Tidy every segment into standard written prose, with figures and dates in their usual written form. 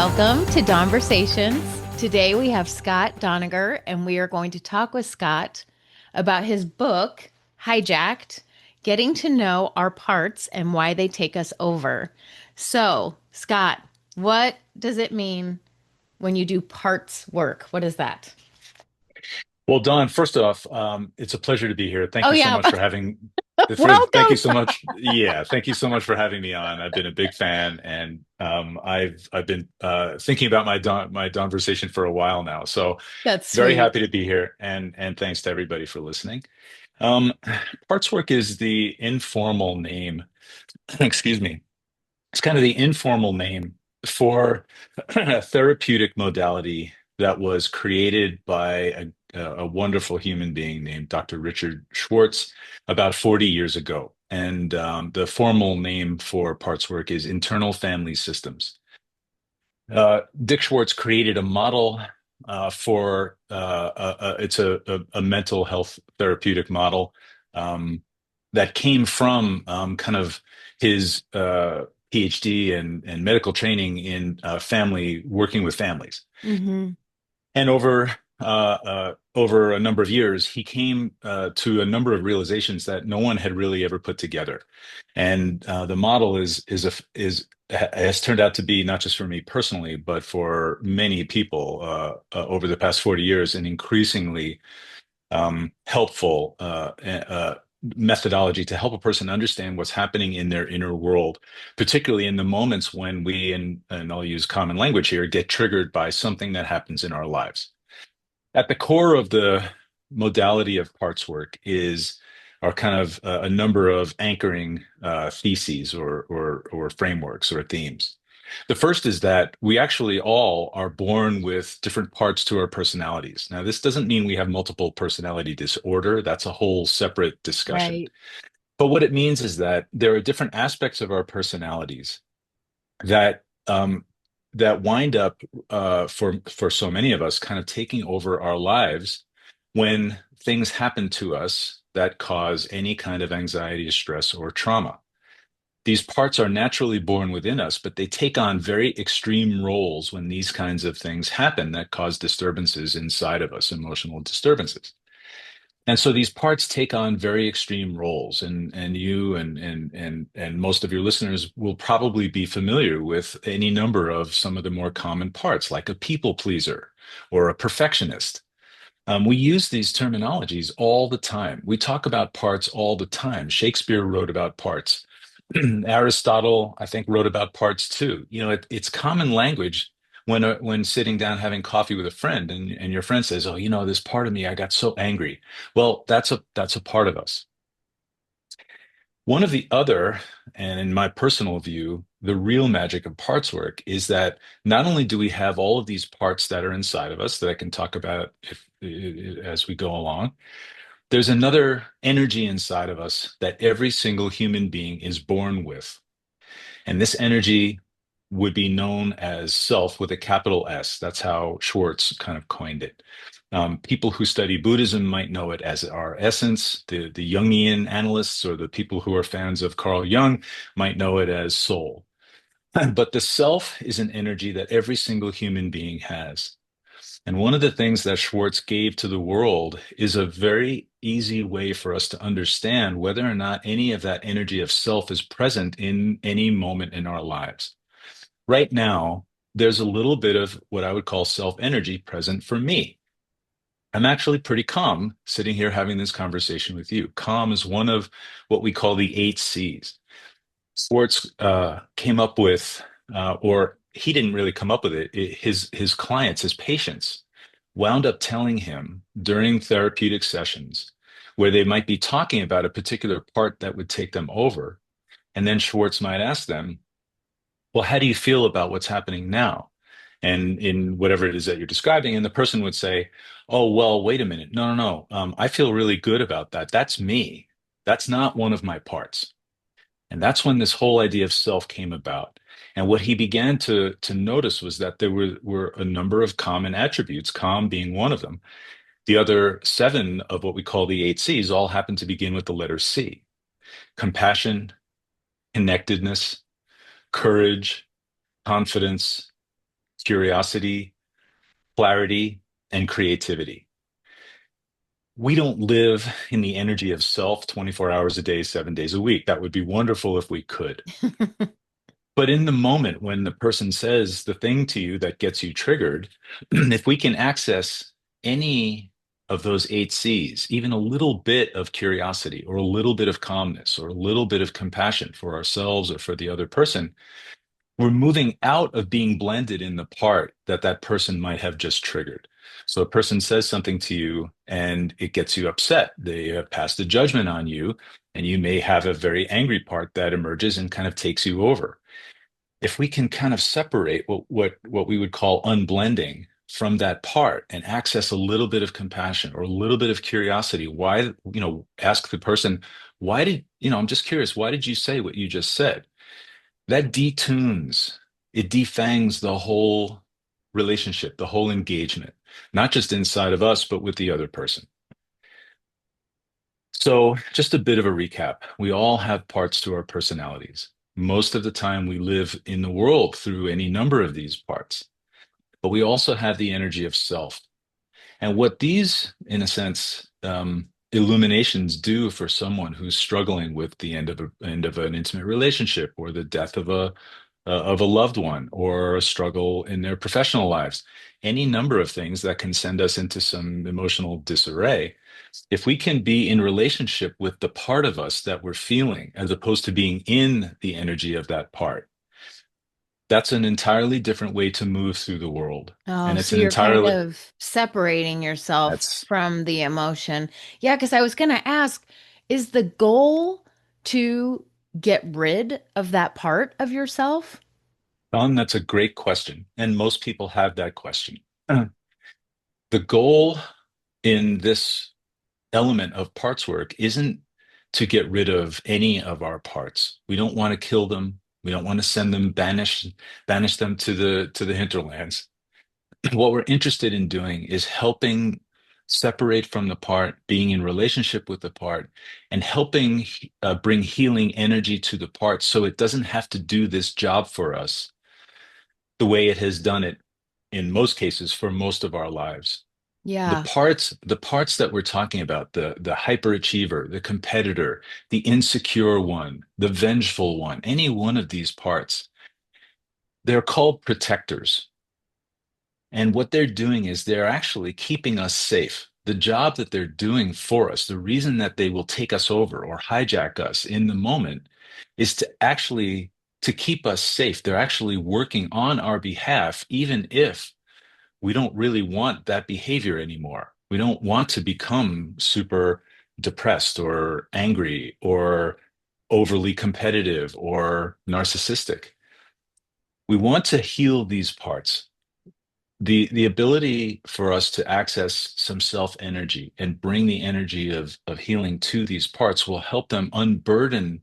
Welcome to Dawnversations. Today we have Scott Doniger, and we are going to talk with Scott about his book, Hijacked, Getting to Know Our Parts and Why They Take Us Over. So, Scott, what does it mean when you do parts work? What is that? Well, Don, first off, it's a pleasure to be here. Thank Oh, you so yeah. much for having thank you Welcome. so much. Yeah, thank you so much for having me on. I've been a big fan, and I've been thinking about my Donversation for a while now. So That's very sweet. happy to be here, and thanks to everybody for listening. Um, Parts work is the informal name. Excuse me. It's kind of the informal name for a therapeutic modality that was created by a wonderful human being named Dr. Richard Schwartz about 40 years ago. And the formal name for parts work is internal family systems. Dick Schwartz created a model for it's a mental health therapeutic model that came from kind of his PhD and medical training in family working with families. Hmm. And over a number of years, he came to a number of realizations that no one had really ever put together. And the model has turned out to be, not just for me personally, but for many people over the past 40 years, an increasingly helpful methodology to help a person understand what's happening in their inner world, particularly in the moments when and I'll use common language here, get triggered by something that happens in our lives. At the core of the modality of parts work are kind of a number of anchoring theses or frameworks or themes. The first is that we actually all are born with different parts to our personalities. Now, this doesn't mean we have multiple personality disorder. That's a whole separate discussion. Right. But what it means is that there are different aspects of our personalities that that wind up for so many of us kind of taking over our lives when things happen to us that cause any kind of anxiety, stress, or trauma. These parts are naturally born within us, but they take on very extreme roles when these kinds of things happen that cause disturbances inside of us, emotional disturbances. And so these parts take on very extreme roles, and you and most of your listeners will probably be familiar with any number of some of the more common parts, like a people pleaser or a perfectionist. We use these terminologies all the time. We talk about parts all the time. Shakespeare wrote about parts. Aristotle, I think, wrote about parts too. It's common language when sitting down having coffee with a friend, and your friend says, "Oh, this part of me, I got so angry." Well, that's a part of us. One of the other, and in my personal view, the real magic of parts work is that not only do we have all of these parts that are inside of us that I can talk about as we go along, there's another energy inside of us that every single human being is born with. And this energy would be known as self with a capital S. That's how Schwartz kind of coined it. People who study Buddhism might know it as our essence. The Jungian analysts or the people who are fans of Carl Jung might know it as soul. But the self is an energy that every single human being has. And one of the things that Schwartz gave to the world is a very easy way for us to understand whether or not any of that energy of self is present in any moment in our lives. Right now, there's a little bit of what I would call self energy present for me. I'm actually pretty calm sitting here having this conversation with you. Calm is one of what we call the eight C's. Schwartz came up with, or he didn't really come up with it. His clients, his patients, wound up telling him during therapeutic sessions where they might be talking about a particular part that would take them over, and then Schwartz might ask them, "Well, how do you feel about what's happening now?" And in whatever it is that you're describing, and the person would say, "Oh, well, wait a minute. No, no, no. I feel really good about that. That's me. That's not one of my parts." And that's when this whole idea of self came about. And what he began to notice was that there were a number of common attributes, calm being one of them. The other seven of what we call the eight C's all happen to begin with the letter C: compassion, connectedness, courage, confidence, curiosity, clarity, and creativity. We don't live in the energy of self 24 hours a day, 7 days a week. That would be wonderful if we could. But in the moment when the person says the thing to you that gets you triggered, if we can access any of those eight C's, even a little bit of curiosity or a little bit of calmness or a little bit of compassion for ourselves or for the other person, we're moving out of being blended in the part that that person might have just triggered. So a person says something to you and it gets you upset. They have passed a judgment on you, and you may have a very angry part that emerges and kind of takes you over. If we can kind of separate what we would call unblending from that part and access a little bit of compassion or a little bit of curiosity, why, ask the person, why did, I'm just curious, why did you say what you just said? That detunes, it defangs the whole relationship, the whole engagement, not just inside of us, but with the other person. So, just a bit of a recap. We all have parts to our personalities. Most of the time, we live in the world through any number of these parts, but we also have the energy of self. And what these, in a sense, illuminations do for someone who's struggling with the end of an intimate relationship or the death of a loved one or a struggle in their professional lives, any number of things that can send us into some emotional disarray. If we can be in relationship with the part of us that we're feeling, as opposed to being in the energy of that part, that's an entirely different way to move through the world. Oh, And it's so an you're kind entirely, of separating yourself that's from the emotion. Yeah, because I was going to ask, is the goal to get rid of that part of yourself? That's a great question. And most people have that question. The goal in this element of parts work isn't to get rid of any of our parts. We don't want to kill them. We don't want to send them banish them to the hinterlands. What we're interested in doing is helping separate from the part, being in relationship with the part, and helping bring healing energy to the part so it doesn't have to do this job for us the way it has done it in most cases for most of our lives. Yeah. The parts that we're talking about, the hyperachiever, the competitor, the insecure one, the vengeful one, any one of these parts, they're called protectors. And what they're doing is they're actually keeping us safe. The job that they're doing for us, the reason that they will take us over or hijack us in the moment is to keep us safe. They're actually working on our behalf, even if we don't really want that behavior anymore. We don't want to become super depressed or angry or overly competitive or narcissistic. We want to heal these parts. The ability for us to access some self energy and bring the energy of healing to these parts will help them unburden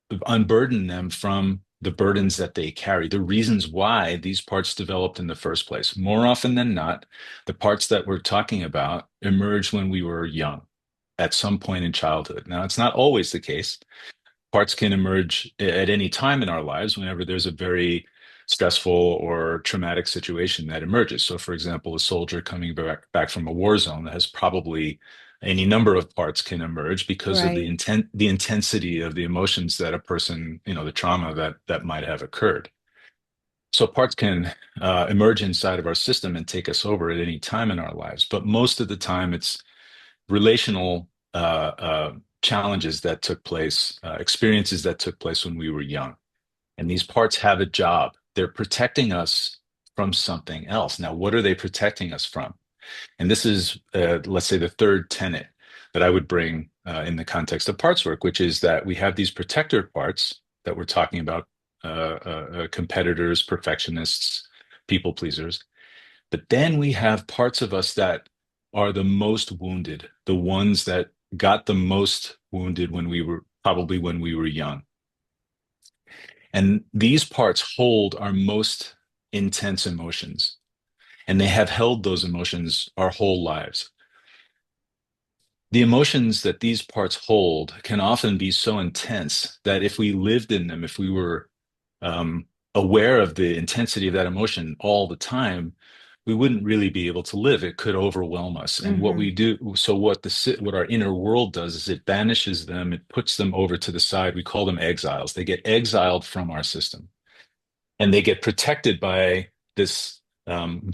them from the burdens that they carry, the reasons why these parts developed in the first place. More often than not, the parts that we're talking about emerged when we were young, at some point in childhood. Now, it's not always the case. Parts can emerge at any time in our lives whenever there's a very stressful or traumatic situation that emerges. So, for example, a soldier coming back from a war zone has probably any number of parts can emerge because of Right. the intensity of the emotions that a person, the trauma that might have occurred. So parts can emerge inside of our system and take us over at any time in our lives, but most of the time it's relational challenges that took place, experiences that took place when we were young. And these parts have a job. They're protecting us from something else. Now, what are they protecting us from? And this is, let's say, the third tenet that I would bring in the context of parts work, which is that we have these protector parts that we're talking about, competitors, perfectionists, people pleasers. But then we have parts of us that are the most wounded, the ones that got the most wounded when we were young. And these parts hold our most intense emotions, and they have held those emotions our whole lives. The emotions that these parts hold can often be so intense that if we lived in them, if we were aware of the intensity of that emotion all the time, we wouldn't really be able to live. It could overwhelm us. And what Hmm. we do, so what our inner world does is it banishes them, it puts them over to the side. We call them exiles. They get exiled from our system, and they get protected by this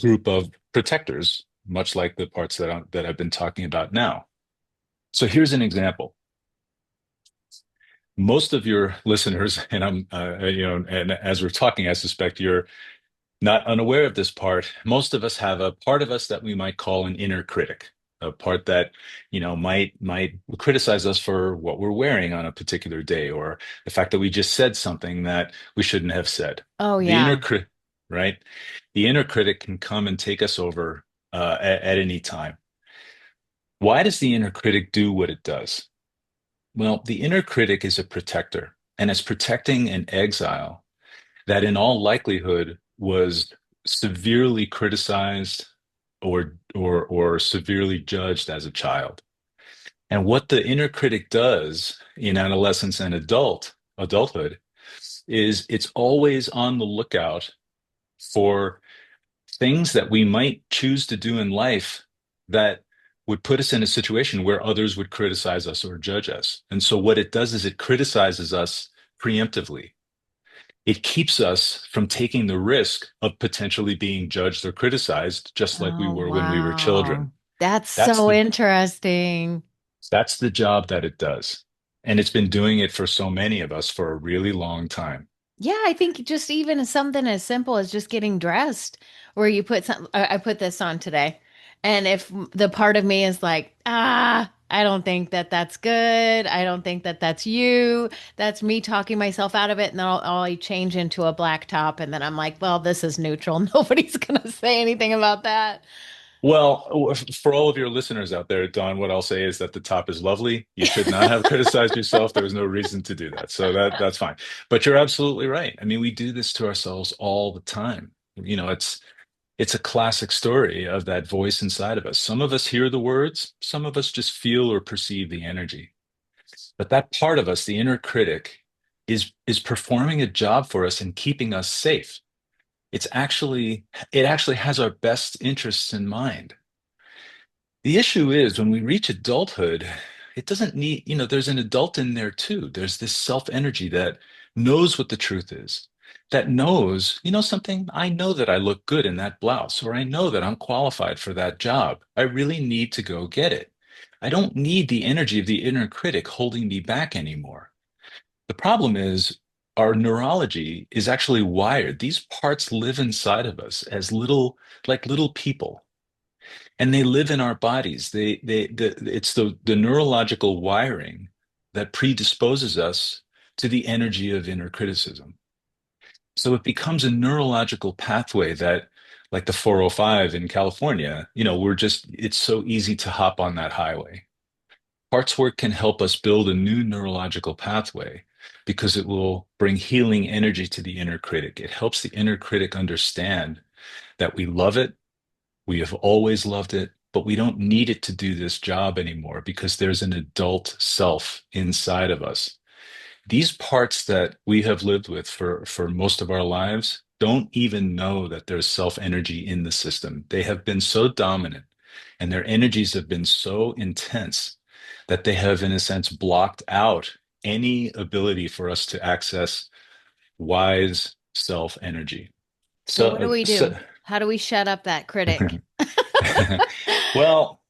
group of protectors, much like the parts that I've been talking about now. So here's an example. Most of your listeners, and and as we're talking, I suspect you're not unaware of this part. Most of us have a part of us that we might call an inner critic, a part that, might criticize us for what we're wearing on a particular day, or the fact that we just said something that we shouldn't have said. Oh, The inner yeah. critic, right? The inner critic can come and take us over at any time. Why does the inner critic do what it does? Well, the inner critic is a protector, and it's protecting an exile that in all likelihood was severely criticized or severely judged as a child. And what the inner critic does in adolescence and adulthood is it's always on the lookout for things that we might choose to do in life that would put us in a situation where others would criticize us or judge us. And so what it does is it criticizes us preemptively. It keeps us from taking the risk of potentially being judged or criticized, just like we Oh, were when we were wow. children. That's That's so the interesting. that's the job that it does. And it's been doing it for so many of us for a really long time. Yeah, I think just even something as simple as just getting dressed, where you put some, I put this on today. And if the part of me is like, I don't think that that's good. I don't think that that's you. That's me talking myself out of it. And then I'll change into a black top. And then I'm like, well, this is neutral. Nobody's going to say anything about that. Well, for all of your listeners out there, Don, what I'll say is that the top is lovely. You should not have criticized yourself. There was no reason to do that. So that's fine. But you're absolutely right. I mean, we do this to ourselves all the time. It's a classic story of that voice inside of us. Some of us hear the words, some of us just feel or perceive the energy. But that part of us, the inner critic, is performing a job for us and keeping us safe. It actually has our best interests in mind. The issue is when we reach adulthood, it doesn't need, there's an adult in there too. There's this self energy that knows what the truth is, that knows, something, I know that I look good in that blouse, or I know that I'm qualified for that job. I really need to go get it. I don't need the energy of the inner critic holding me back anymore. The problem is our neurology is actually wired. These parts live inside of us as like little people, and they live in our bodies. It's the neurological wiring that predisposes us to the energy of inner criticism. So it becomes a neurological pathway that, like the 405 in California, it's so easy to hop on that highway. Parts work can help us build a new neurological pathway because it will bring healing energy to the inner critic. It helps the inner critic understand that we love it, we have always loved it, but we don't need it to do this job anymore because there's an adult self inside of us. These parts that we have lived with for most of our lives don't even know that there's self energy in the system. They have been so dominant and their energies have been so intense that they have, in a sense, blocked out any ability for us to access wise self energy. So what do So, we do? How do we shut up that critic? well,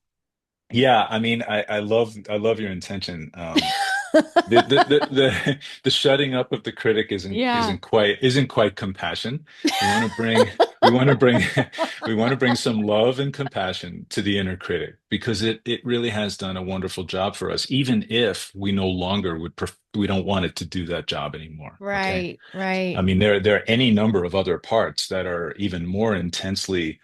yeah, I mean, I love your intention. The shutting up of the critic isn't Yeah. isn't quite isn't quite compassion. We want to bring we want to bring we want to bring some love and compassion to the inner critic because it really has done a wonderful job for us, even if we no longer we don't want it to do that job anymore. Okay. Right, I right. mean, there are any number of other parts that are even more intensely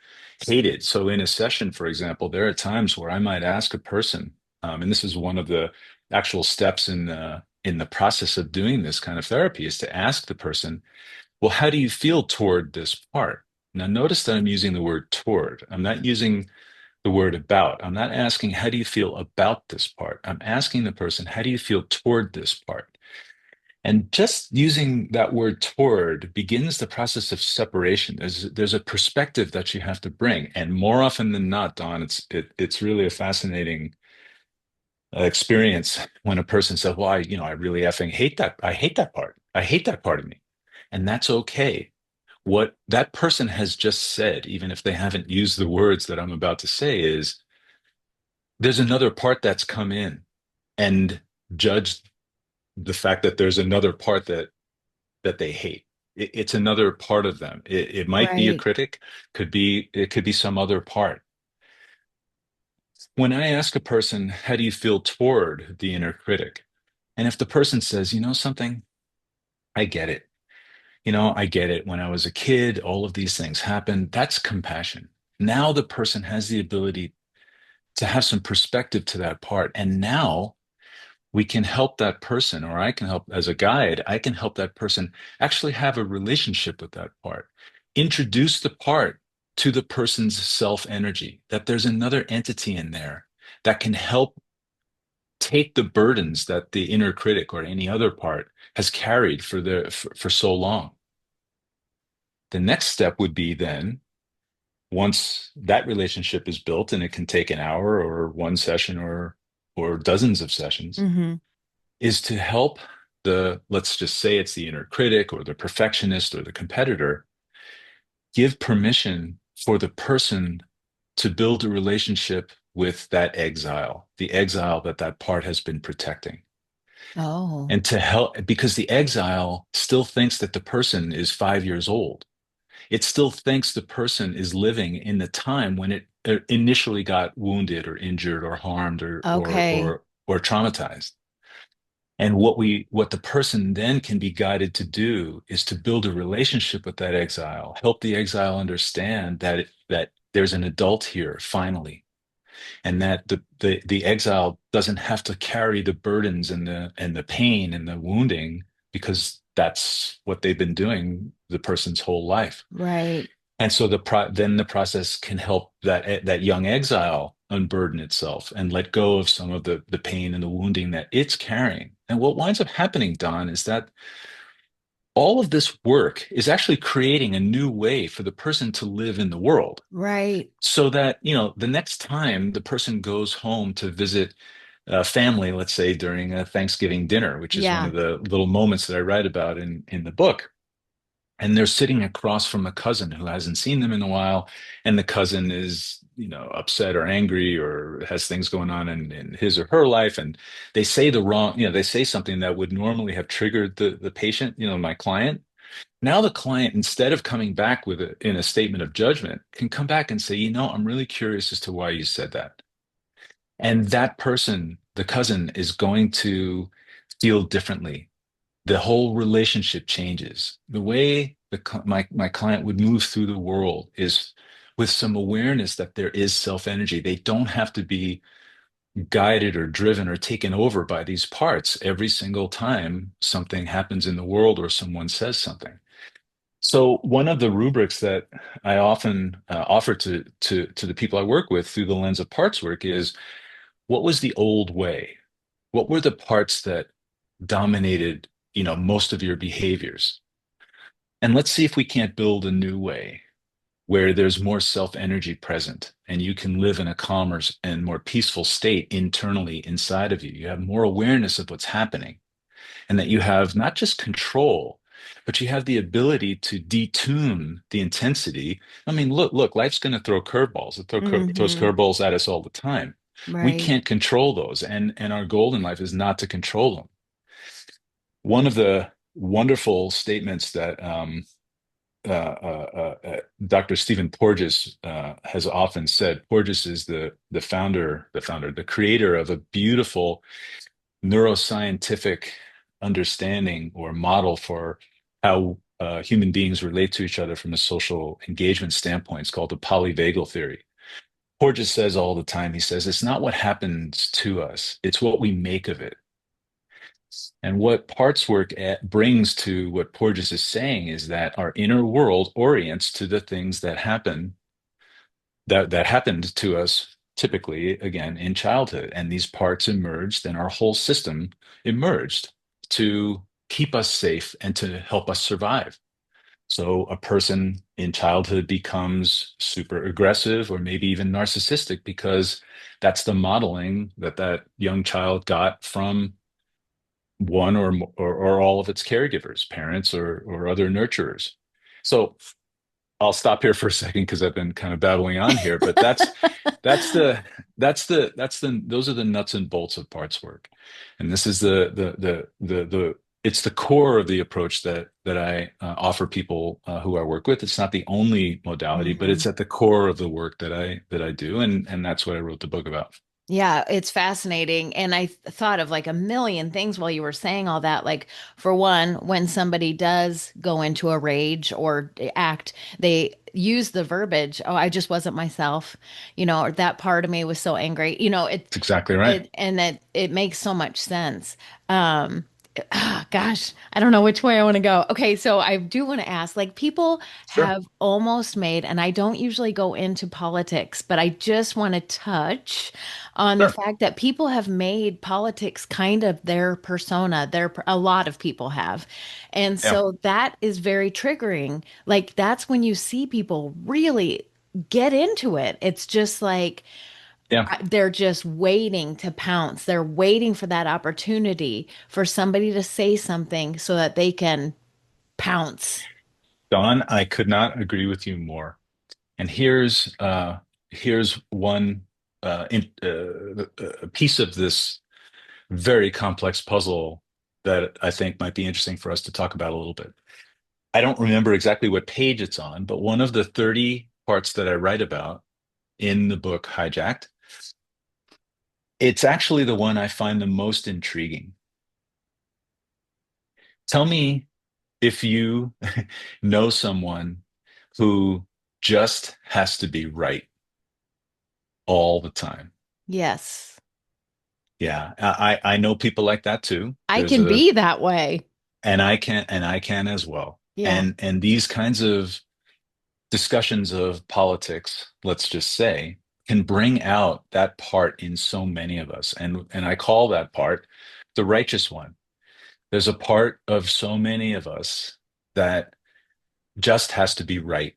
hated. So in a session, for example, there are times where I might ask a person, and this is one of the actual steps in the process of doing this kind of therapy, is to ask the person, well, how do you feel toward this part? Now, notice that I'm using the word toward. I'm not using the word about. I'm not asking, how do you feel about this part? I'm asking the person, how do you feel toward this part? And just using that word toward begins the process of separation. There's a perspective that you have to bring. And more often than not, Don, it's really a fascinating experience when a person says, well, I really effing hate that. I hate that part. I hate that part of me. And that's okay. What that person has just said, even if they haven't used the words that I'm about to say, is there's another part that's come in and judged the fact that there's another part that they hate. It's another part of them. It might be a Right. critic, it could be some other part. When I ask a person, how do you feel toward the inner critic? And if the person says, something, I get it. I get it. When I was a kid, all of these things happened. That's compassion. Now the person has the ability to have some perspective to that part. And now we can help that person, or I can help as a guide, I can help that person actually have a relationship with that part. Introduce the part to the person's self energy, that there's another entity in there that can help take the burdens that the inner critic or any other part has carried for so long. The next step would be then, once that relationship is built, and it can take an hour or one session or dozens of sessions, Hmm. is to help let's just say it's the inner critic or the perfectionist or the competitor, give permission for the person to build a relationship with that exile, the exile that that part has been protecting. Oh, And to help, because the exile still thinks that the person is 5 years old. It still thinks the person is living in the time when it initially got wounded or injured or harmed okay. or traumatized. And what the person then can be guided to do is to build a relationship with that exile, help the exile understand that there's an adult here finally, and that the exile doesn't have to carry the burdens and the pain and the wounding, because that's what they've been doing the person's whole life. Right. And so then the process can help that young exile unburden itself and let go of some of the pain and the wounding that it's carrying. And what winds up happening, Don, is that all of this work is actually creating a new way for the person to live in the world. Right. So that, the next time the person goes home to visit family, let's say during a Thanksgiving dinner, which is one Yeah. of the little moments that I write about in the book, and they're sitting across from a cousin who hasn't seen them in a while, and the cousin is upset or angry or has things going on in his or her life, and they say they say something that would normally have triggered the patient, my client. Now the client, instead of coming back in a statement of judgment, can come back and say, I'm really curious as to why you said that. And that person, the cousin, is going to feel differently. The whole relationship changes. The way my client would move through the world is with some awareness that there is self energy. They don't have to be guided or driven or taken over by these parts every single time something happens in the world or someone says something. So one of the rubrics that I often offer to the people I work with through the lens of parts work is, what was the old way? What were the parts that dominated, most of your behaviors? And let's see if we can't build a new way where there's more self energy present and you can live in a calmer and more peaceful state internally inside of you. You have more awareness of what's happening, and that you have not just control, but you have the ability to detune the intensity. I mean, look, life's going to throw curveballs. Throws Hmm. curveballs at us all the time. We Right. can't control those, and our goal in life is not to control them. One of the wonderful statements that Dr. Stephen Porges has often said. Porges is the creator of a beautiful neuroscientific understanding or model for how human beings relate to each other from a social engagement standpoint. It's called the polyvagal theory. Porges says all the time, he says, it's not what happens to us, it's what we make of it. And what parts work brings to what Porges is saying is that our inner world orients to the things that happened to us, typically again in childhood, and these parts emerged and our whole system emerged to keep us safe and to help us survive. So a person in childhood becomes super aggressive or maybe even narcissistic because that's the modeling that that young child got from one or all of its caregivers, parents or other nurturers. So I'll stop here for a second because I've been kind of babbling on here, but that's the those are the nuts and bolts of parts work, and this is the it's the core of the approach that I offer people who I work with. It's not the only modality, but Mhm. it's at the core of the work that I do, and that's what I wrote the book about. Yeah, it's fascinating. And I thought of like a million things while you were saying all that. Like, for one, when somebody does go into a rage or act, they use the verbiage, oh, I just wasn't myself, or that part of me was so angry. That's exactly right. It makes so much sense. Um, gosh, I don't know which way I want to go. Okay, so I do want to ask, like, people Sure, have almost made, and I don't usually go into politics, but I just want to touch on the sure, fact that people have made politics kind of their persona. A lot of people have. And yeah, so that is very triggering. Like, that's when you see people really get into it. It's just like yeah. they're just waiting to pounce. They're waiting for that opportunity for somebody to say something so that they can pounce. Don, I could not agree with you more. And here's one a piece of this very complex puzzle that I think might be interesting for us to talk about a little bit. I don't remember exactly what page it's on, but one of the 30 parts that I write about in the book Hijacked, it's actually the one I find the most intriguing. Tell me if you know someone who just has to be right all the time. Yes, Yeah, I know people like that too. I There's can a be that way. and I can as well. Yeah. And these kinds of discussions of politics, let's just say, can bring out that part in so many of us. And I call that part the righteous one. There's a part of so many of us that just has to be right.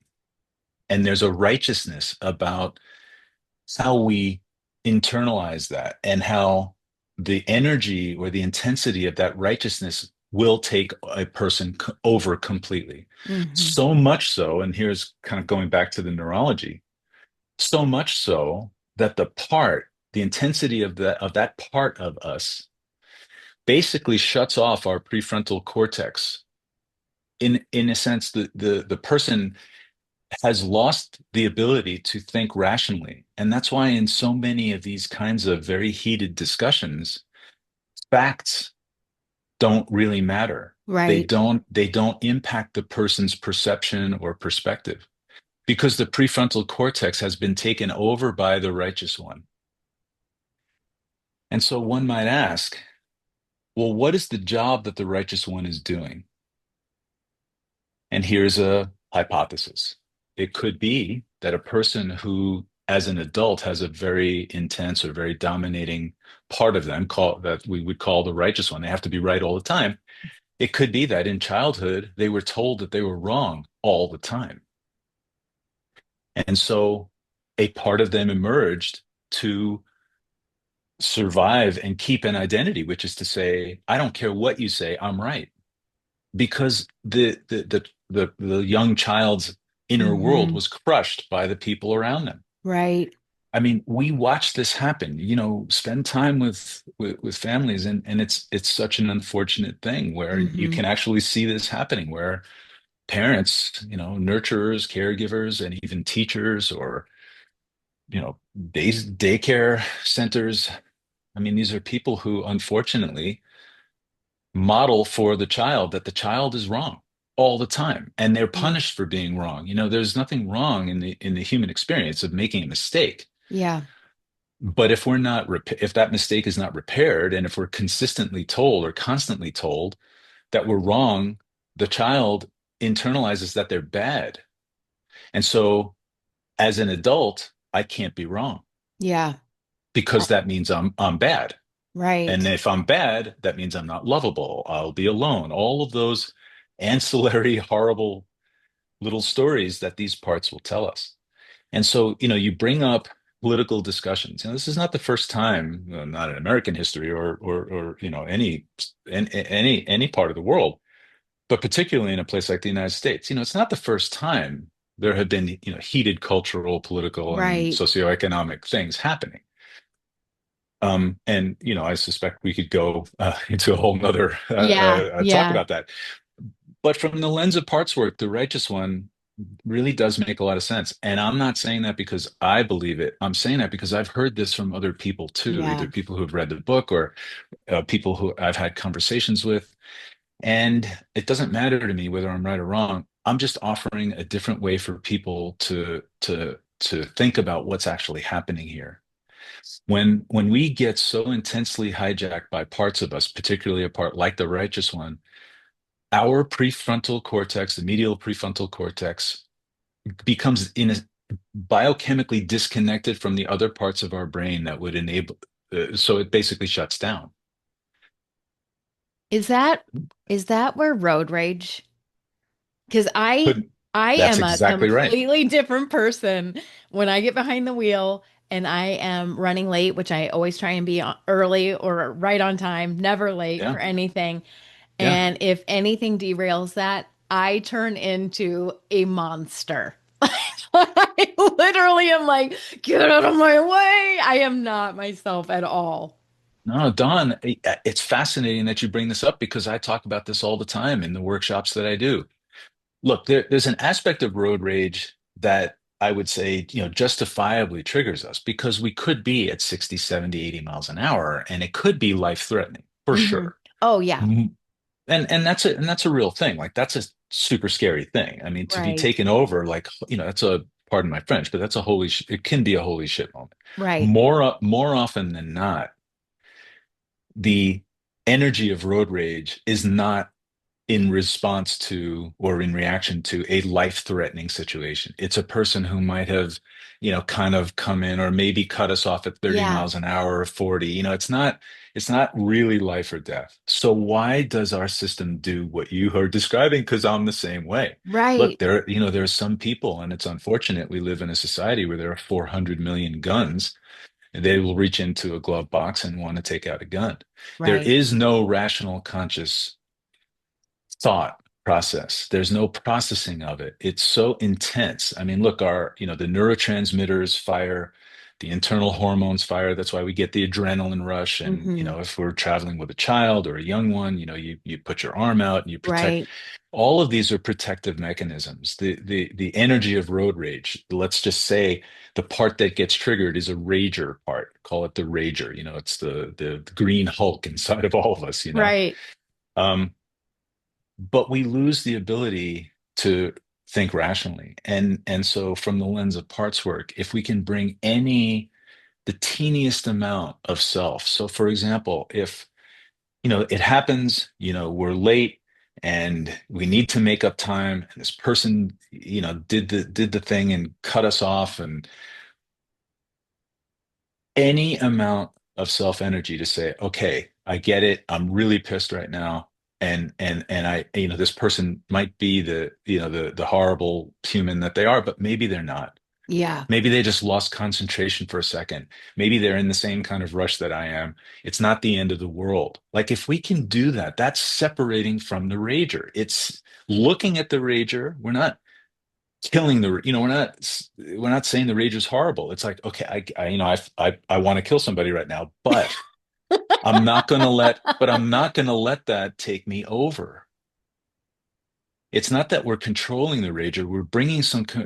And there's a righteousness about how we internalize that and how the energy or the intensity of that righteousness will take a person over completely. Hmm. So much so, and here's kind of going back to the neurology, so much so that the intensity of that part of us basically shuts off our prefrontal cortex. In a sense, the person has lost the ability to think rationally. And that's why in so many of these kinds of very heated discussions, facts don't really matter. Right. They don't impact the person's perception or perspective because the prefrontal cortex has been taken over by the righteous one. And so one might ask, well, what is the job that the righteous one is doing? And here's a hypothesis. It could be that a person who, as an adult, has a very intense or very dominating part of them that we would call the righteous one. They have to be right all the time. It could be that in childhood, they were told that they were wrong all the time. And so a part of them emerged to survive and keep an identity, which is to say, I don't care what you say, I'm right. Because the young child's inner world Hmm. was crushed by the people around them. Right. I mean, we watch this happen, spend time with families and it's such an unfortunate thing where you Hmm. can actually see this happening where parents, nurturers, caregivers, and even teachers or, daycare centers. I mean, these are people who unfortunately model for the child that the child is wrong all the time and they're Yeah. punished for being wrong. There's nothing wrong in the human experience of making a mistake. Yeah. But if that mistake is not repaired and if we're consistently told or constantly told that we're wrong, the child internalizes that they're bad. And so as an adult, I can't be wrong Yeah. because that means I'm bad. And Right. if I'm bad, that means I'm not lovable. I'll be alone. All of those ancillary, horrible little stories that these parts will tell us. And so, you bring up political discussions. This is not the first time, not in American history or any part of the world, but particularly in a place like the United States. It's not the first time there have been, heated cultural, political, and Right. socioeconomic things happening. And I suspect we could go into a whole nother Yeah. talk Yeah. about that. But from the lens of parts work, the righteous one really does make a lot of sense. And I'm not saying that because I believe it. I'm saying that because I've heard this from other people too, Yeah. either people who've read the book or people who I've had conversations with. And it doesn't matter to me whether I'm right or wrong. I'm just offering a different way for people to think about what's actually happening here. When we get so intensely hijacked by parts of us, particularly a part like the righteous one, our prefrontal cortex, the medial prefrontal cortex, becomes biochemically disconnected from the other parts of our brain that would enable, so it basically shuts down. Is that is that where road rage? Because But I that's am a exactly right. completely different person when I get behind the wheel and I am running late, which I always try and be early or right on time, never late Yeah, for anything. yeah. And if anything derails that, I turn into a monster. I literally am like, get out of my way. I am not myself at all. No, Don, it's fascinating that you bring this up because I talk about this all the time in the workshops that I do. Look, there's an aspect of road rage that I would say, justifiably triggers us because we could be at 60, 70, 80 miles an hour, and it could be life-threatening for Hmm. sure. Oh, yeah. Mm, and that's a real thing. Like that's a super scary thing. I mean, to be Right. taken over, like, that's pardon my French, but that's it can be a holy shit moment. Right. More often than not, the energy of road rage is not in response to or in reaction to a life-threatening situation. It's a person who might have, kind of come in or maybe cut us off at 30 Yeah. miles an hour or 40. It's not really life or death. So why does our system do what you are describing? Because I'm the same way. Look, Right. there's some people, and it's unfortunate we live in a society where there are 400 million guns, and they will reach into a glove box and want to take out a gun. There Right. is no rational, conscious thought process. There's no processing of it. It's so intense. I mean, look, the neurotransmitters fire, the internal hormones fire. That's why we get the adrenaline rush. And, Hmm. if we're traveling with a child or a young one, you put your arm out and you protect. Right. All of these are protective mechanisms. The energy of road rage, let's just say the part that gets triggered is a rager part. Call it the rager. It's the green Hulk inside of all of us. Right. Um, but we lose the ability to think rationally. And so from the lens of parts work, if we can bring the teeniest amount of self. So for example, if it happens, we're late and we need to make up time, and this person, did the thing and cut us off, and any amount of self energy to say, okay, I get it. I'm really pissed right now. And I, this person might be the horrible human that they are, but maybe they're not. Yeah. Maybe they just lost concentration for a second. Maybe they're in the same kind of rush that I am. It's not the end of the world. Like if we can do that, that's separating from the rager. It's looking at the rager. We're not killing we're not saying the rage is horrible. It's like, okay, I want to kill somebody right now, but I'm not going to let that take me over. It's not that we're controlling the rager. We're bringing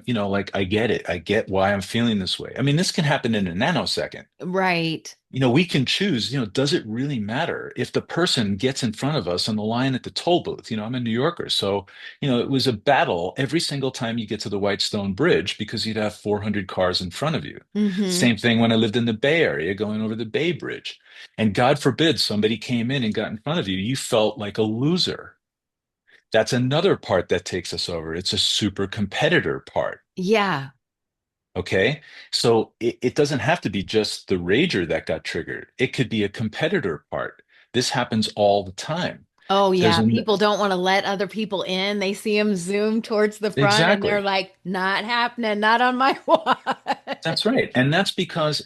like, I get it. I get why I'm feeling this way. I mean, this can happen in a nanosecond. Right. We can choose, does it really matter if the person gets in front of us on the line at the toll booth? I'm a New Yorker. So, it was a battle every single time you get to the White Stone Bridge because you'd have 400 cars in front of you. Hmm. Same thing when I lived in the Bay Area going over the Bay Bridge. And God forbid somebody came in and got in front of you. You felt like a loser. That's another part that takes us over. It's a super competitor part. Yeah. Okay. So it doesn't have to be just the rager that got triggered. It could be a competitor part. This happens all the time. Oh There's yeah, an people don't want to let other people in. They see them zoom towards the front and they're exactly. like, not happening, not on my watch. That's right. And that's because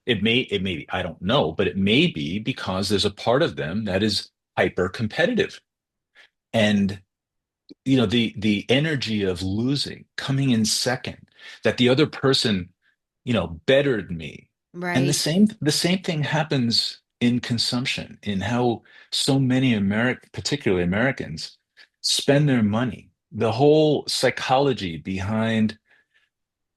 it may be, I don't know, but it may be because there's a part of them that is hyper competitive. And the energy of losing, coming in second, that the other person, bettered me. And the Right. same the same thing happens in consumption, in how so many particularly Americans, spend their money. The whole psychology behind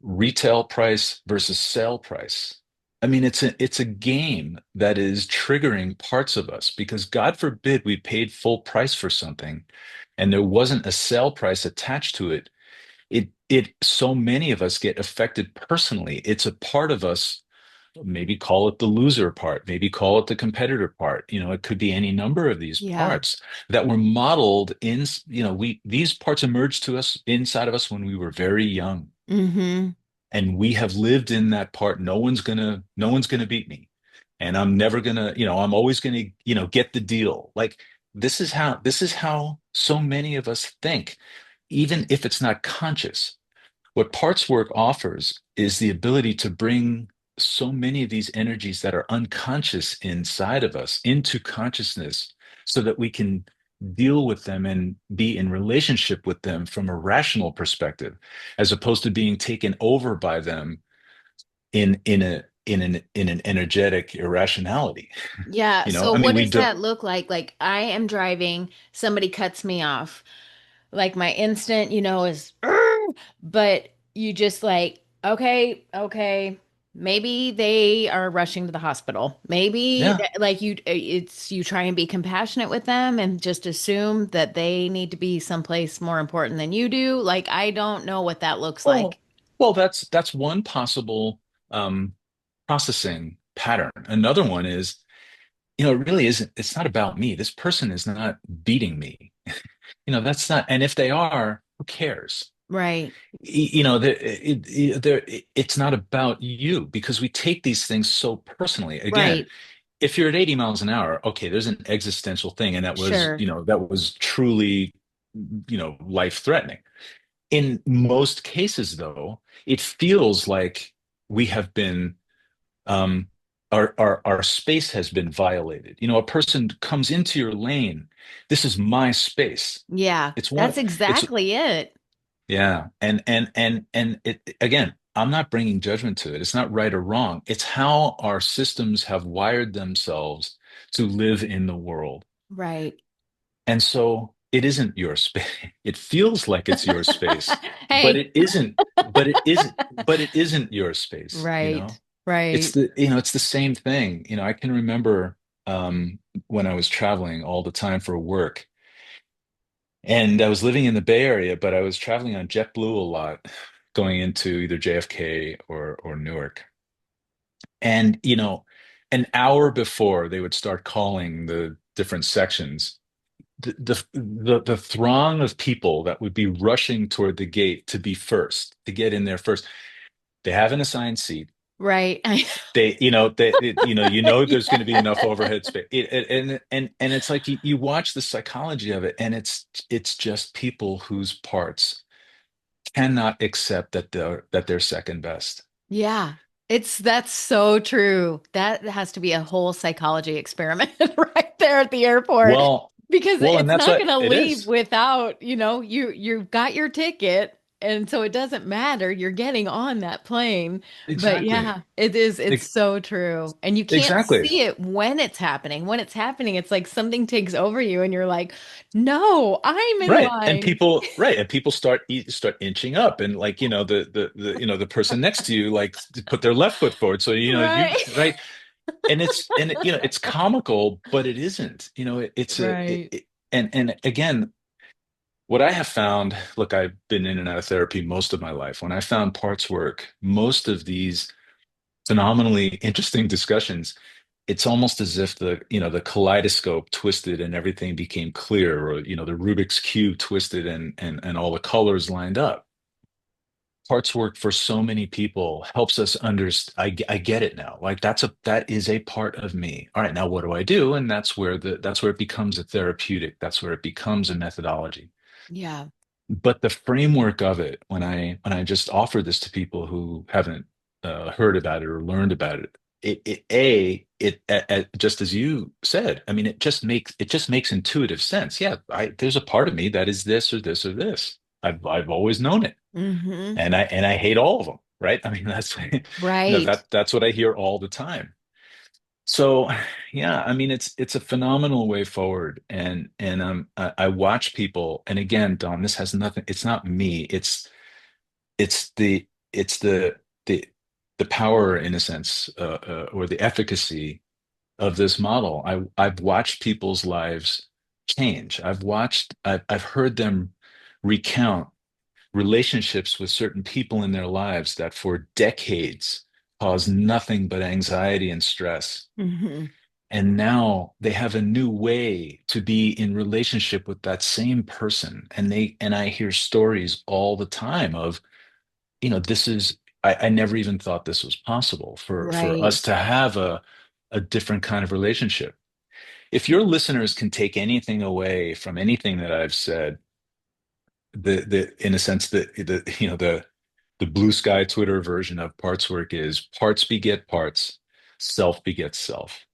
retail price versus sale price. I mean, it's a game that is triggering parts of us because God forbid we paid full price for something and there wasn't a sale price attached to it. It so many of us get affected personally. It's a part of us, maybe call it the loser part, maybe call it the competitor part. It could be any number of these Yeah. parts that were modeled in, we these parts emerged to us inside of us when we were very young, Mm-hmm. and we have lived in that part. No one's gonna beat me, and I'm never gonna, I'm always gonna, get the deal. Like, this is how so many of us think, even if it's not conscious. What parts work offers is the ability to bring so many of these energies that are unconscious inside of us into consciousness so that we can deal with them and be in relationship with them from a rational perspective, as opposed to being taken over by them in an energetic irrationality. Yeah. So I mean, what we does do. that look like? Like I am driving, somebody cuts me off. Like my instant, is, "Arr!" But you just like, okay, okay, maybe they are rushing to the hospital. Maybe Yeah. like you try and be compassionate with them and just assume that they need to be someplace more important than you do. Like I don't know what that looks like. Well, well, that's one possible um, processing pattern. Another one is, it really isn't, it's not about me. This person is not beating me. That's not, and if they are, who cares? Right. It's not about you because we take these things so personally. Again, Right. if you're at 80 miles an hour, okay, there's an existential thing, and Sure. that was truly, life threatening. In most cases, though, it feels like we have been, um, our space has been violated. A person comes into your lane. This is my space. Yeah. It's That's one. It's exactly it. Yeah, and it again. I'm not bringing judgment to it. It's not right or wrong. It's how our systems have wired themselves to live in the world. Right. And so it isn't your space. It feels like it's your space, but Hey. it isn't, but it isn't your space. Right. Right. It's the same thing. I can remember when I was traveling all the time for work, and I was living in the Bay Area, but I was traveling on JetBlue a lot, going into either JFK or Newark. And an hour before they would start calling the different sections, the throng of people that would be rushing toward the gate to be first, to get in there first. They have an assigned seat. Right. There's going to be Yeah. enough overhead space. And it's like you watch the psychology of it, and it's just people whose parts cannot accept that they're second best. Yeah. That's so true. That has to be a whole psychology experiment right there at the airport Well, because well, and it's that's not what going to it leave is. without, you've got your ticket and so it doesn't matter. You're getting on that plane. But Exactly. yeah, it's E- so true. And you can't Exactly. see it when it's happening. When it's happening, it's like something takes over you and you're like, "No, I'm in line." And people start inching up, and like, the person next to you, like, put their left foot forward. So, you Right. right. It's comical, but it isn't. It's Right. and again, what I have found, look, I've been in and out of therapy most of my life. When I found parts work, most of these phenomenally interesting discussions, it's almost as if the kaleidoscope twisted and everything became clear, or the Rubik's cube twisted and all the colors lined up. parts work for so many people helps us understand. I get it now. Like that is a part of me. All right, now what do I do? And that's where it becomes a therapeutic. That's where it becomes a methodology. Yeah. But the framework of it, when I just offer this to people who haven't heard about it or learned about it, just as you said, I mean, it just makes intuitive sense. Yeah, there's a part of me that is this or this or this. I've always known it, Mm-hmm. and I hate all of them. Right? I mean, that's Right. that's what I hear all the time. So, yeah, I mean, it's a phenomenal way forward, and I watch people, and again, Don, this has nothing. It's not me. It's it's the the power, in a sense, or the efficacy of this model. I've watched people's lives change. I've heard them recount relationships with certain people in their lives that for decades caused nothing but anxiety and stress. Mm-hmm. And now they have a new way to be in relationship with that same person. And I hear stories all the time of, this is, I never even thought this was possible for us Right. to have a different kind of relationship. If your listeners can take anything away from anything that I've said, in a sense, the blue sky Twitter version of parts work is parts beget parts, self begets self.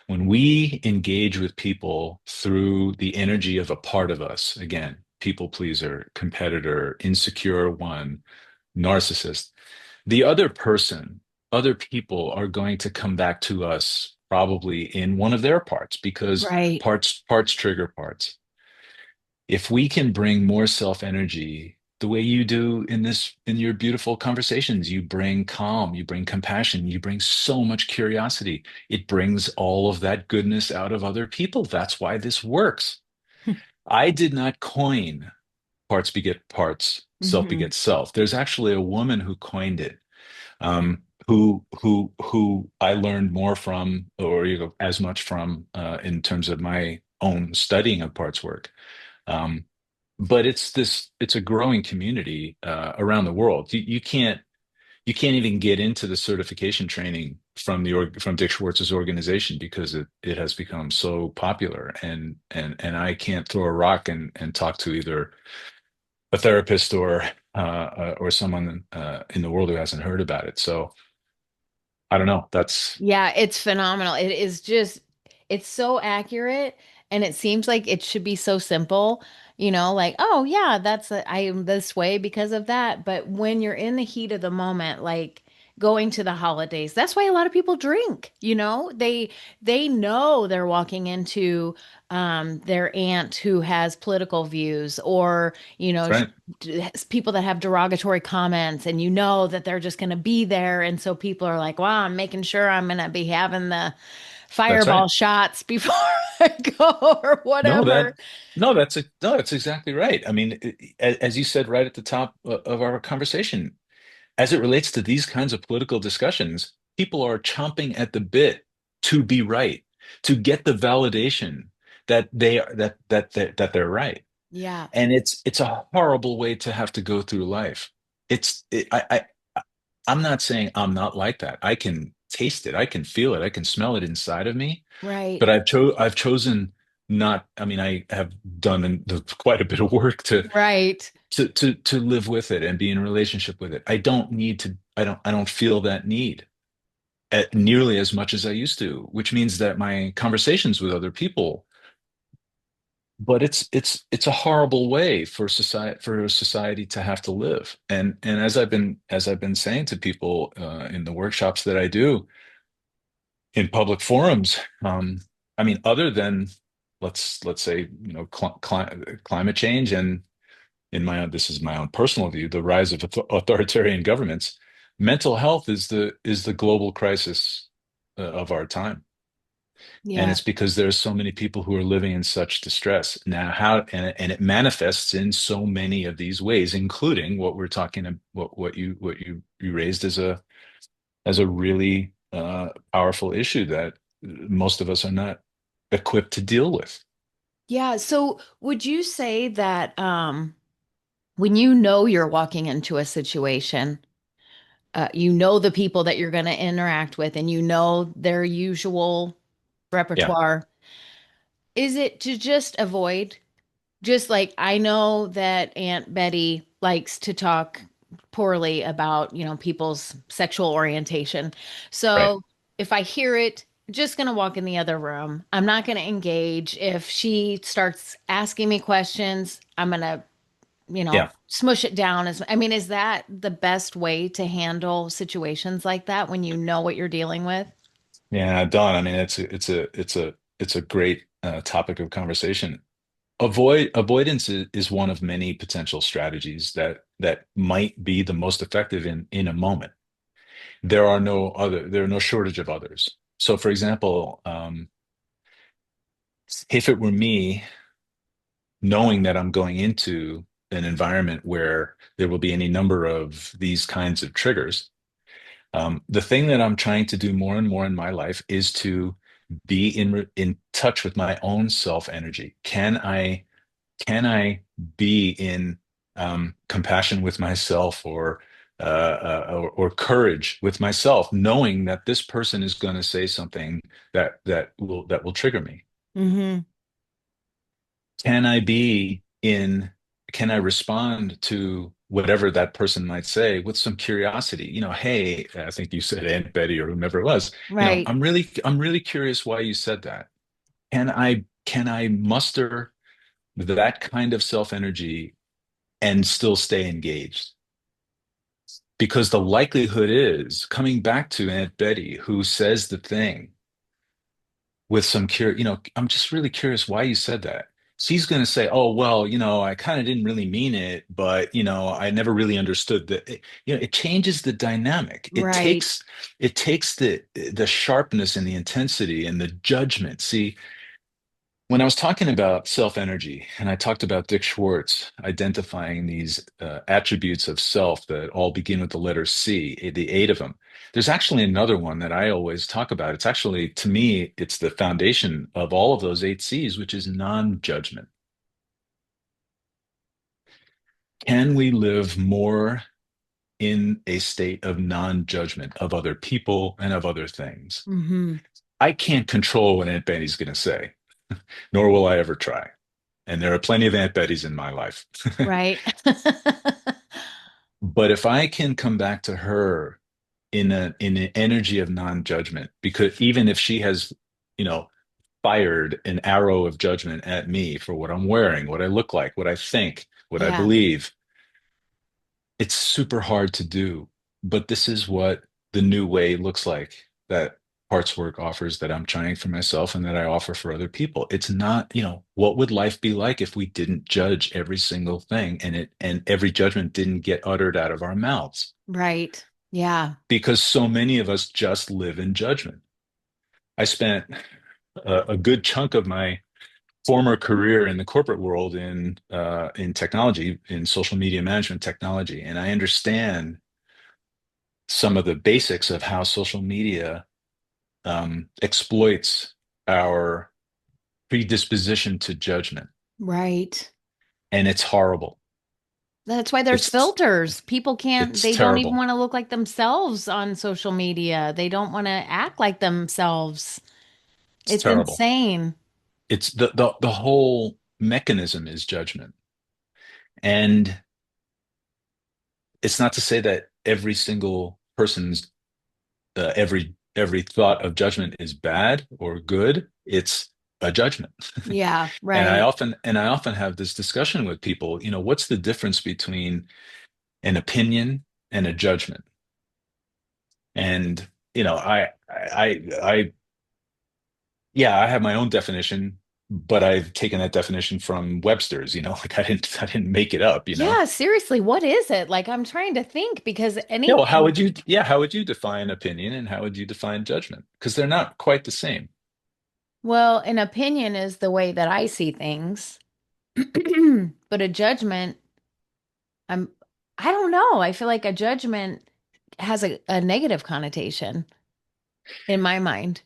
When we engage with people through the energy of a part of us, again, people pleaser, competitor, insecure one, narcissist, the other person, other people are going to come back to us probably in one of their parts because Right. parts trigger parts. If we can bring more self energy the way you do in your beautiful conversations, you bring calm, you bring compassion, you bring so much curiosity. It brings all of that goodness out of other people. That's why this works. I did not coin parts beget parts, self Mm-hmm. beget self. There's actually a woman who coined it, who I learned more from, or as much from, in terms of my own studying of parts work. Um, but it's a growing community around the world. You can't even get into the certification training from from Dick Schwartz's organization because it has become so popular, and I can't throw a rock and talk to either a therapist or someone in the world who hasn't heard about it. So I don't know. That's Yeah, it's phenomenal. It is just, it's so accurate, and it seems like it should be so simple, like, oh yeah, I am this way because of that. But when you're in the heat of the moment, like going to the holidays, that's why a lot of people drink, they know they're walking into their aunt who has political views, or, right. people that have derogatory comments, and that they're just going to be there, and so people are like, wow, I'm making sure I'm going to be having the That's fireball right. shots before I go, or No, whatever. no, that's exactly right. I mean, as you said right at the top of our conversation, as it relates to these kinds of political discussions, people are chomping at the bit to be right, to get the validation that that they're right. Yeah. And it's a horrible way to have to go through life. I'm not saying I'm not like that. I can taste it, I can feel it, I can smell it inside of me, Right. but I've chosen not. I mean, I have done quite a bit of work Right. to live with it and be in a relationship with it. I don't need to. I don't feel that need nearly as much as I used to, which means that my conversations with other people. But it's a horrible way for society to have to live. And as I've been saying to people in the workshops that I do in public forums, I mean, other than let's say climate change, and this is my own personal view, the rise of authoritarian governments, mental health is the global crisis of our time. And Yeah. it's because there's so many people who are living in such distress now. And it manifests in so many of these ways, including what we're talking about, you raised as a really powerful issue that most of us are not equipped to deal with. Yeah. So would you say that when you know you're walking into a situation, you know the people that you're going to interact with, and you know their usual Yeah, repertoire, is it to just avoid? Just like I know that Aunt Betty likes to talk poorly about, people's sexual orientation. right. So if I hear it, just going to walk in the other room. I'm not going to engage. If she starts asking me questions, I'm going to, Yeah. smush it down. I mean, is that the best way to handle situations like that when you know what you're dealing with? Yeah, Don, I mean, it's a great topic of conversation. Avoidance is one of many potential strategies that might be the most effective in a moment. There are no shortage of others. So, for example, if it were me, knowing that I'm going into an environment where there will be any number of these kinds of triggers, the thing that I'm trying to do more and more in my life is to be in touch with my own self energy. Can I be in compassion with myself, or courage with myself, knowing that this person is going to say something that will trigger me? Hmm. Can I be in, can I respond to whatever that person might say with some curiosity? Hey, I think you said Aunt Betty or whomever it was. Right. I'm really curious why you said that. Can I muster that kind of self energy and still stay engaged? Because the likelihood is, coming back to Aunt Betty, who says the thing with some I'm just really curious why you said that. She's going to say, oh, well, I kind of didn't really mean it, but, I never really understood that. It changes the dynamic. It Right. takes, it takes the sharpness and the intensity and the judgment. See, when I was talking about self energy, and I talked about Dick Schwartz identifying these attributes of self that all begin with the letter C, the eight of them, there's actually another one that I always talk about. It's actually, to me, it's the foundation of all of those eight C's, which is non-judgment. Can we live more in a state of non-judgment of other people and of other things? Hmm. I can't control what Aunt Benny's going to say, nor will I ever try. And there are plenty of Aunt Bettys in my life. Right. But if I can come back to her in an energy of non-judgment, because even if she has, you know, fired an arrow of judgment at me for what I'm wearing, what I look like, what I think, what I Yeah. believe, it's super hard to do. But this is what the new way looks like, that parts work offers, that I'm trying for myself and that I offer for other people. It's not, what would life be like if we didn't judge every single thing, and every judgment didn't get uttered out of our mouths? Right. Yeah. Because so many of us just live in judgment. I spent a good chunk of my former career in the corporate world in technology, in social media management technology, and I understand some of the basics of how social media exploits our predisposition to judgment, Right. and it's horrible. That's why there's It's filters. People can't, it's they don't even terrible. want to look like themselves on social media. They don't want to act like themselves. It's It's terrible. insane. It's the whole mechanism is judgment, and it's not to say that every single person's every thought of judgment is bad or good. It's a judgment. Yeah. And I Right. often and I often have this discussion with people, what's the difference between an opinion and a judgment? And I yeah, I have my own definition, but I've taken that definition from Webster's, like I didn't make it up. Yeah. Seriously, what is it? Like, I'm trying to think because Yeah, well, anything, how would you define opinion and how would you define judgment? Because they're not quite the same. well, an opinion is the way that I see things, but a judgment, I'm, I don't know. I feel like a judgment has a negative connotation in my mind.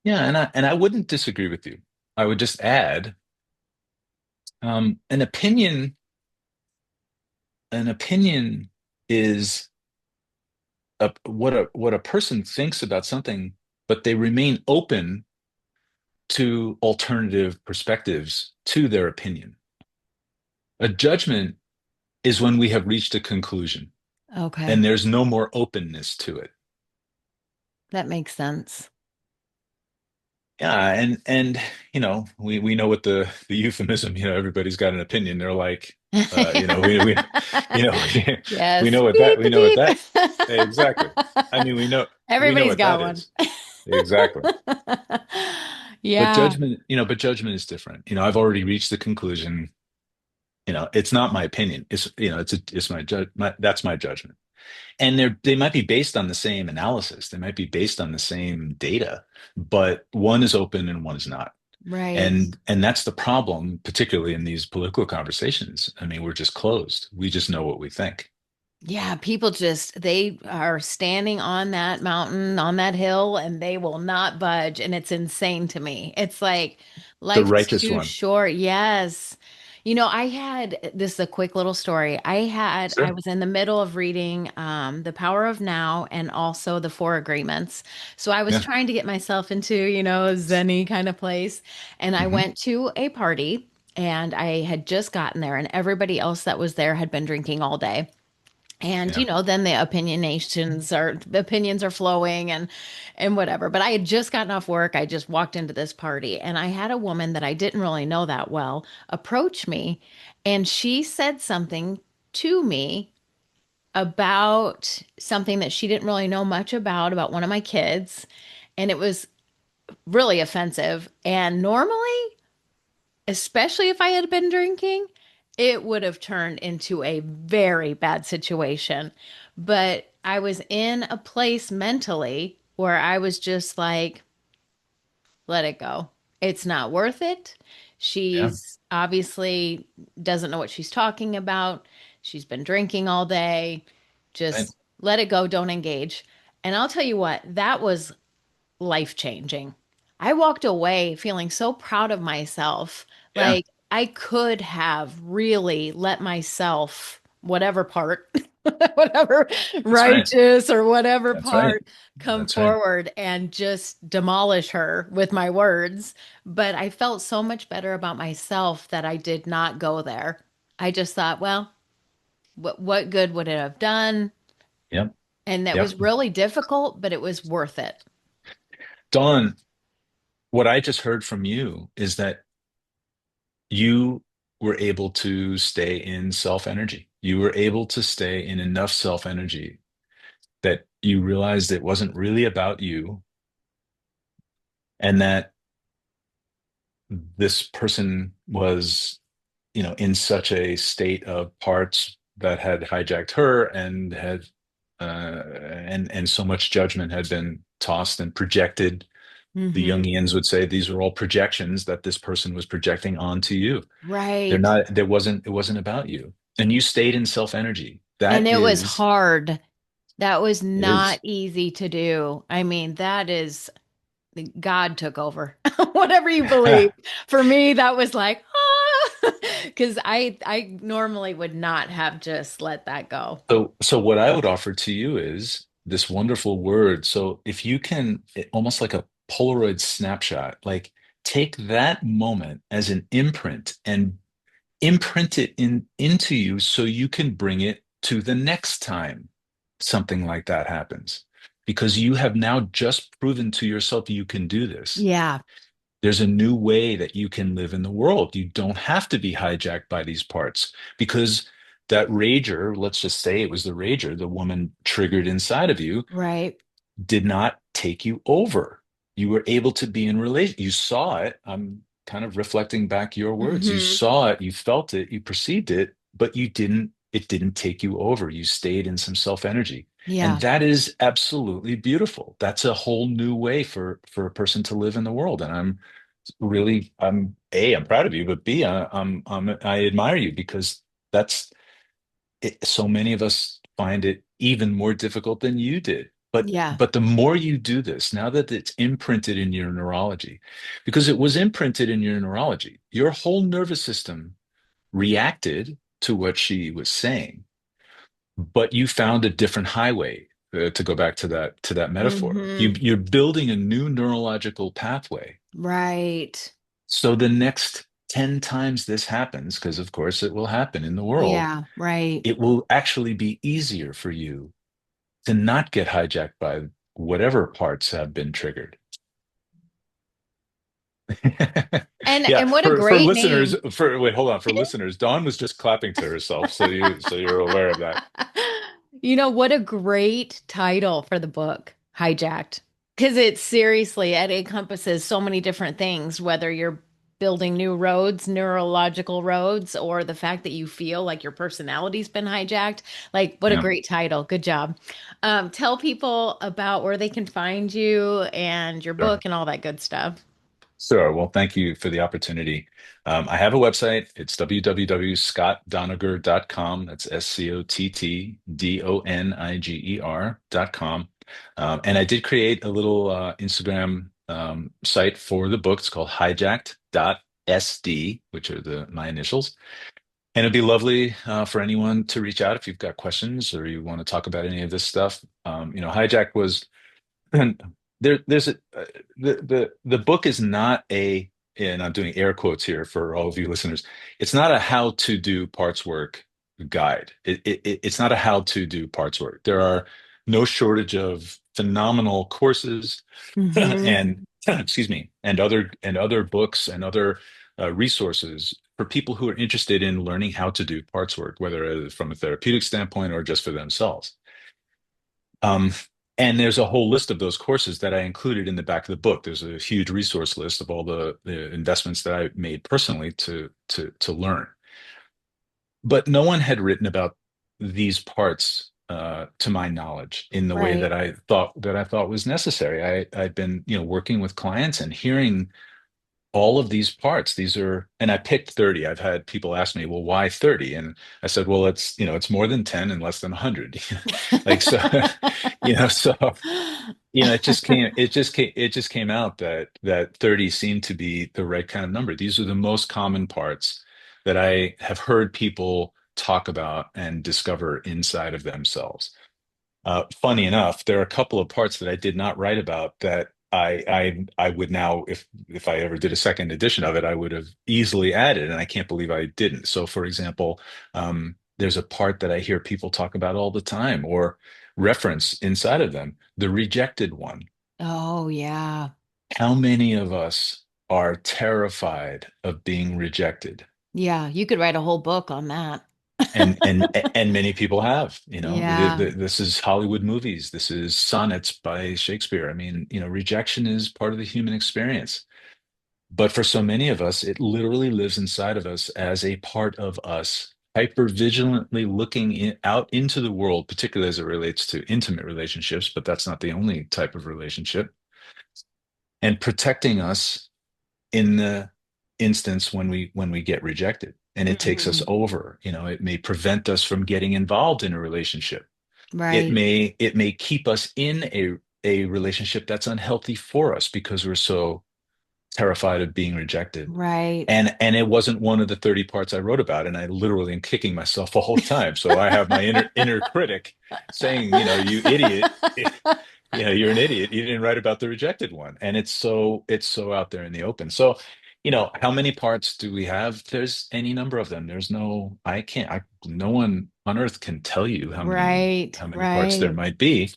Yeah, and I wouldn't disagree with you. I would just add, an opinion. an opinion is what a person thinks about something, but they remain open to alternative perspectives to their opinion. A judgment is when we have reached a conclusion Okay. and there's no more openness to it. That makes sense. Yeah, and we know what the euphemism, everybody's got an opinion. They're like, we you know we Yes. know what that Beep, we beep, know what beep. that exactly. I mean, we know Everybody's what got that one. is. Exactly. Yeah. But judgment is different. I've already reached the conclusion. It's not my opinion. It's that's my judgment. And they might be based on the same analysis. They might be based on the same data, but one is open and one is not. Right. And that's the problem, particularly in these political conversations. I mean, we're just closed. We just know what we think. Yeah, people just they are standing on that mountain, on that hill, and they will not budge. And it's insane to me. It's like The life is righteous too one. short. Yes. I had this is a quick little story. I Sure. was in the middle of reading The Power of Now and also The Four Agreements. So I was Yeah. trying to get myself into, a Zen-y kind of place. And I Hmm. went to a party and I had just gotten there, and everybody else that was there had been drinking all day. And Yeah. then the opinions are flowing and whatever. But I had just gotten off work. I just walked into this party and I had a woman that I didn't really know that well approach me, and she said something to me about something that she didn't really know much about one of my kids, and it was really offensive. And normally, especially if I had been drinking, it would have turned into a very bad situation. But I was in a place mentally where I was just like, let it go. It's not worth it. Yeah. She's obviously doesn't know what she's talking about. She's been drinking all day. And Just let it go. Don't engage. And I'll tell you what, that was life changing. I walked away feeling so proud of myself. yeah, Like I could have really let myself, whatever part, whatever that's right. righteous or whatever That's right. part, come That's right. forward and just demolish her with my words. But I felt so much better about myself that I did not go there. I just thought, well, what good would it have done? Yep. And that was Yep. really difficult, but it was worth it. Dawn, what I just heard from you is that you were able to stay in self energy. You were able to stay in enough self energy that you realized it wasn't really about you, and that this person was, in such a state of parts that had hijacked her and and so much judgment had been tossed and projected. The Hmm. Jungians would say these were all projections that this person was projecting onto you. They're Right. not, it wasn't about you. And you stayed in self energy. And That it was is, hard. That was it not is. easy to do. I mean, that is God took over. Whatever you believe. For me, that was like, because I normally would not have just let that go. So what I would offer to you is this wonderful word. So if you can, almost like a Polaroid snapshot, like take that moment as an imprint and imprint it into you so you can bring it to the next time something like that happens. Because you have now just proven to yourself you can do this. Yeah. There's a new way that you can live in the world. You don't have to be hijacked by these parts because that rager, let's just say it was the rager, the woman triggered inside of you, Right. did not take you over. You were able to be in relation. You saw it. I'm kind of reflecting back your words. You Hmm. saw it, you felt it, you perceived it, but it didn't take you over. You stayed in some self-energy. And Yeah. that is absolutely beautiful. That's a whole new way for a person to live in the world. And I'm proud of you, but B, I admire you because that's so many of us find it even more difficult than you did. Yeah. But the more you do this, now that it's imprinted in your neurology, because it was imprinted in your neurology, your whole nervous system reacted to what she was saying. but you found a different highway. To go back to that metaphor, Hmm. you're building a new neurological pathway. Right. So the next 10 times this happens, because of course it will happen in the world, Yeah, right. it will actually be easier for you to not get hijacked by whatever parts have been triggered. Yeah, And what a for great listeners, name. for wait, hold on, for listeners, Dawn was just clapping to herself, so you're aware of that. You know, what a great title for the book, Hijacked. Because it seriously, it encompasses so many different things, whether you're building new roads, neurological roads, or the fact that you feel like your personality's been hijacked. Like, what a Yeah. great title. Good job. Tell people about where they can find you and your Sure. book and all that good stuff. Sure. Well, thank you for the opportunity. I have a website. It's www.scottdoniger.com. That's SCOTTDONIGER.com. And I did create a little Instagram site for the book. It's called hijacked.sd, which are my initials. And it'd be lovely for anyone to reach out if you've got questions or you want to talk about any of this stuff. Hijack was and there's the book is not a, and I'm doing air quotes here for all of you listeners. It's not a how to do parts work guide. It's not a how to do parts work. There are no shortage of phenomenal courses Hmm. and excuse me, and other books and other resources for people who are interested in learning how to do parts work, whether from a therapeutic standpoint or just for themselves. Um, and there's a whole list of those courses that I included in the back of the book. There's a huge resource list of all the investments that I made personally to learn. But no one had written about these parts, to my knowledge, in the way Right. that I thought was necessary. I'd been, working with clients and hearing all of these parts. These are, and I picked 30. I've had people ask me, well, why 30? And I said, well, it's more than 10 and less than 100. Like, so, so, it just came out that 30 seemed to be the right kind of number. These are the most common parts that I have heard people talk about and discover inside of themselves. Funny enough, there are a couple of parts that I did not write about that I would now, if I ever did a second edition of it, I would have easily added, and I can't believe I didn't. So, for example, there's a part that I hear people talk about all the time or reference inside of them, the rejected one. Oh, yeah. How many of us are terrified of being rejected? Yeah. You could write a whole book on that. And many people have, Yeah. this is Hollywood movies. This is sonnets by Shakespeare. I mean, rejection is part of the human experience. But for so many of us, it literally lives inside of us as a part of us, hyper vigilantly looking out into the world, particularly as it relates to intimate relationships, but that's not the only type of relationship, and protecting us in the instance when we get rejected and it takes us Hmm. over. It may prevent us from getting involved in a relationship. Right. It may keep us in a relationship that's unhealthy for us because we're so terrified of being rejected. Right. And it wasn't one of the 30 parts I wrote about, and I literally am kicking myself the whole time. So I have my inner critic saying, you idiot, you're an idiot. You didn't write about the rejected one. And it's so out there in the open. So, how many parts do we have? There's any number of them. There's no, I can't, no one on earth can tell you Right. how many parts there Right. might be.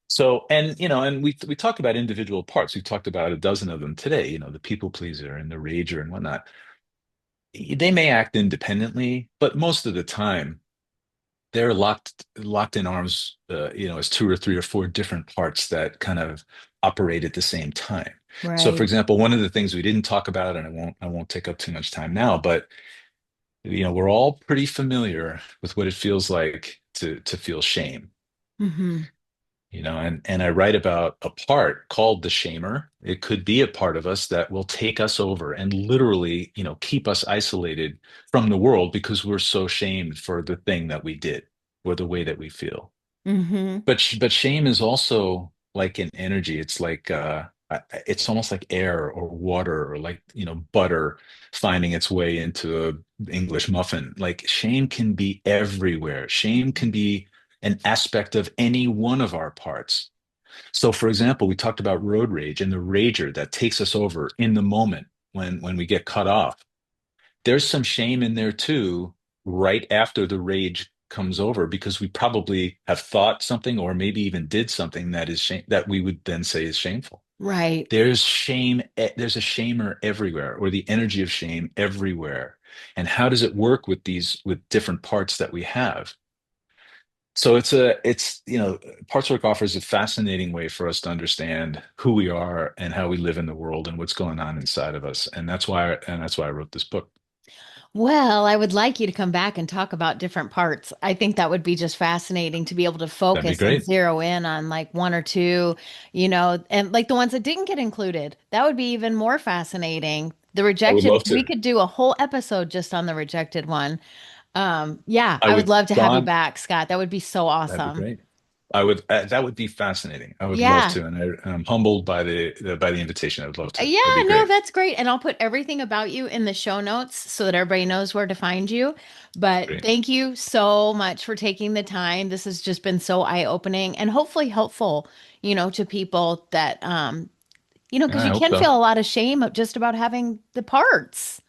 So, and we talked about individual parts. We talked about a dozen of them today, the people pleaser and the rager and whatnot. They may act independently, but most of the time they're locked in arms, as two or three or four different parts that kind of operate at the same time. So, for Right. example, one of the things we didn't talk about, and I won't take up too much time now, but we're all pretty familiar with what it feels like to feel shame. Hmm. And I write about a part called the shamer. It could be a part of us that will take us over and literally, keep us isolated from the world because we're so shamed for the thing that we did or the way that we feel. Hmm. But shame is also like an energy. It's like it's almost like air or water or like, butter finding its way into a English muffin. Like shame can be everywhere. Shame can be an aspect of any one of our parts. So, for example, we talked about road rage and the rager that takes us over in the moment when we get cut off. There's some shame in there too, right after the rage comes over, because we probably have thought something or maybe even did something that is shame that we would then say is shameful. Right. There's shame, there's a shamer everywhere, or the energy of shame everywhere. And how does it work with with different parts that we have? So parts work offers a fascinating way for us to understand who we are and how we live in the world and what's going on inside of us. And that's why I wrote this book. Well, I would like you to come back and talk about different parts. I think that would be just fascinating to be able to That'd be focus and great. zero in on like one or two, and like the ones that didn't get included. That would be even more fascinating. The I would rejected, love we to. could do a whole episode just on the rejected one. Yeah, I I would would, love to have you Don, back, Scott. That would be so that'd be awesome. great. That would be fascinating. I would love Yeah. to, and I'm humbled by the invitation. I would love to. Yeah, That'd be no, great. that's great. And I'll put everything about you in the show notes so that everybody knows where to find you. But Great. thank you so much for taking the time. This has just been so eye-opening and hopefully helpful, to people that because I you hope can so. feel a lot of shame just about having the parts.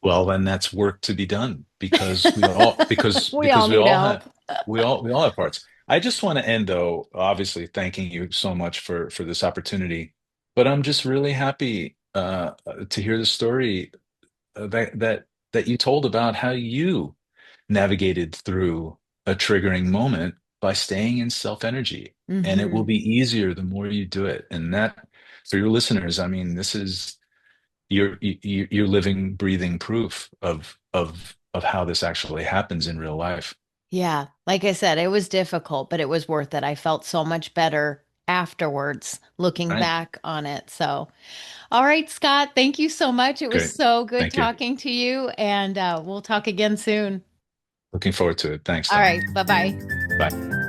Well, then that's work to be done because we all because We all because we need all help. have we all have parts. I just want to end though, obviously thanking you so much for this opportunity. But I'm just really happy to hear the story that you told about how you navigated through a triggering moment by staying in self energy. And it will Hmm. be easier the more you do it. And that, for your listeners, I mean, this is you're living, breathing proof of how this actually happens in real life. Yeah, like I said, it was difficult, but it was worth it. I felt so much better afterwards looking Right? back on it. So. All right, Scott, thank you so much. It was Great. so good Thank you. talking to you, and we'll talk again soon. Looking forward to it. Thanks, All Don. right, bye bye. Bye.